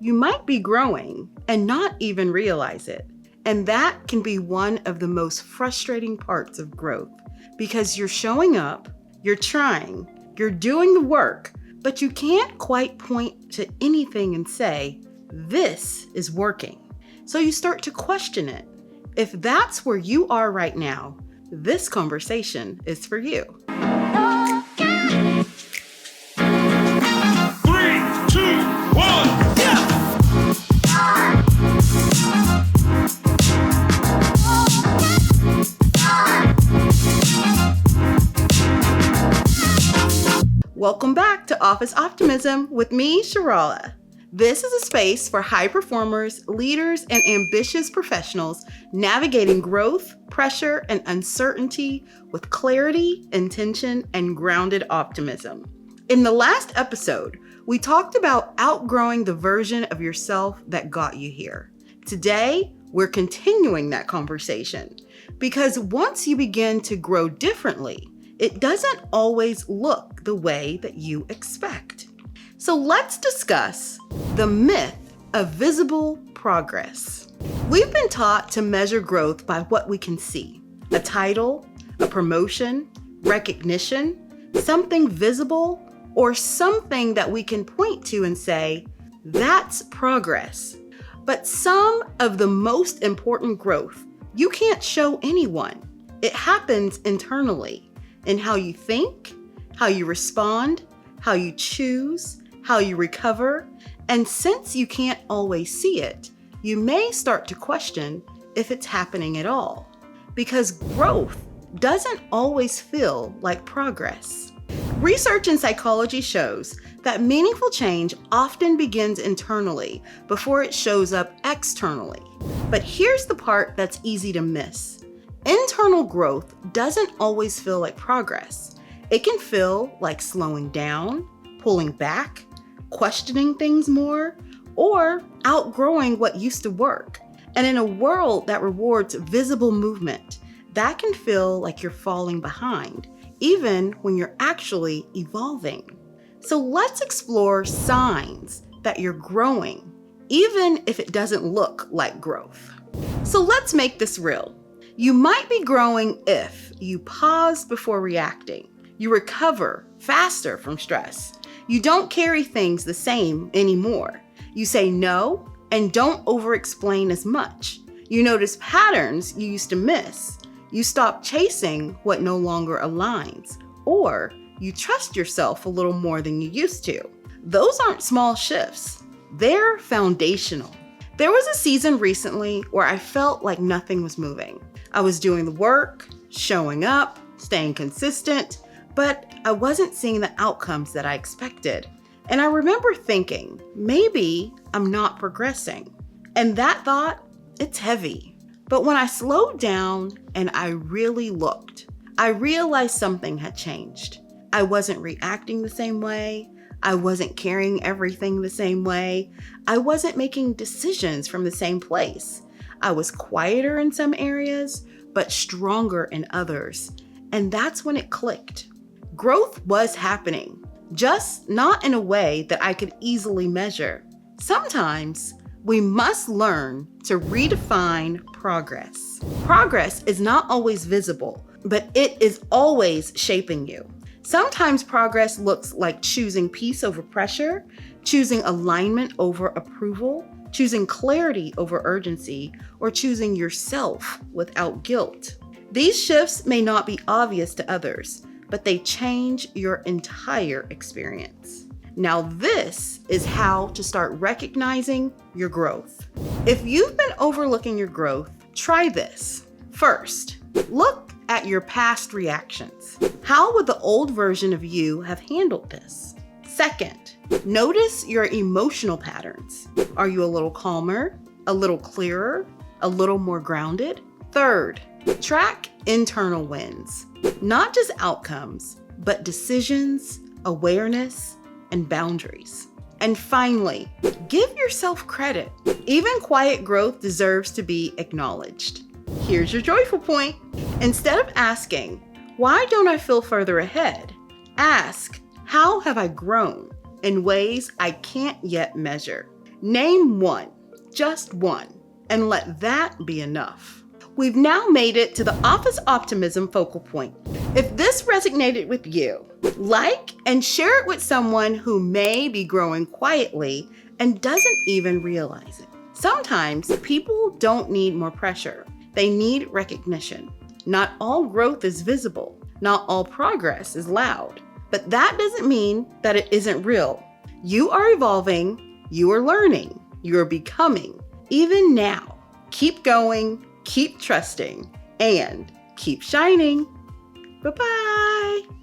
you might be growing and not even realize it. And that can be one of the most frustrating parts of growth because you're showing up, you're trying, you're doing the work, but you can't quite point to anything and say, this is working. So you start to question it. If that's where you are right now, this conversation is for you. 3, 2, 1, yeah! Welcome back to Office Optimism with me, Sharala. This is a space for high performers, leaders, and ambitious professionals navigating growth, pressure, and uncertainty with clarity, intention, and grounded optimism. In the last episode, we talked about outgrowing the version of yourself that got you here. Today, we're continuing that conversation because once you begin to grow differently, it doesn't always look the way that you expect. So let's discuss the myth of visible progress. We've been taught to measure growth by what we can see: a title, a promotion, recognition, something visible, or something that we can point to and say, that's progress. But some of the most important growth you can't show anyone. It happens internally in how you think, how you respond, how you choose, how you recover, and since you can't always see it, you may start to question if it's happening at all, because growth doesn't always feel like progress. Research in psychology shows that meaningful change often begins internally before it shows up externally. But here's the part that's easy to miss. Internal growth doesn't always feel like progress. It can feel like slowing down, pulling back, questioning things more, or outgrowing what used to work. And in a world that rewards visible movement, that can feel like you're falling behind, even when you're actually evolving. So let's explore signs that you're growing, even if it doesn't look like growth. So let's make this real. You might be growing if you pause before reacting, you recover faster from stress, you don't carry things the same anymore. You say no and don't over-explain as much. You notice patterns you used to miss. You stop chasing what no longer aligns. Or you trust yourself a little more than you used to. Those aren't small shifts. They're foundational. There was a season recently where I felt like nothing was moving. I was doing the work, showing up, staying consistent, but I wasn't seeing the outcomes that I expected. And I remember thinking, maybe I'm not progressing. And that thought, it's heavy. But when I slowed down and I really looked, I realized something had changed. I wasn't reacting the same way. I wasn't carrying everything the same way. I wasn't making decisions from the same place. I was quieter in some areas, but stronger in others. And that's when it clicked. Growth was happening, just not in a way that I could easily measure. Sometimes we must learn to redefine progress. Progress is not always visible, but it is always shaping you. Sometimes progress looks like choosing peace over pressure, choosing alignment over approval, choosing clarity over urgency, or choosing yourself without guilt. These shifts may not be obvious to others, but they change your entire experience. Now, this is how to start recognizing your growth. If you've been overlooking your growth, try this. First, look at your past reactions. How would the old version of you have handled this? Second, notice your emotional patterns. Are you a little calmer, a little clearer, a little more grounded? Third, track internal wins, not just outcomes, but decisions, awareness, and boundaries. And finally, give yourself credit. Even quiet growth deserves to be acknowledged. Here's your joyful point. Instead of asking, why don't I feel further ahead? Ask, how have I grown in ways I can't yet measure? Name one, just one, and let that be enough. We've now made it to the Office Optimism focal point. If this resonated with you, like and share it with someone who may be growing quietly and doesn't even realize it. Sometimes people don't need more pressure. They need recognition. Not all growth is visible. Not all progress is loud. But that doesn't mean that it isn't real. You are evolving. You are learning. You are becoming. Even now, keep going, keep trusting, and keep shining. Bye-bye.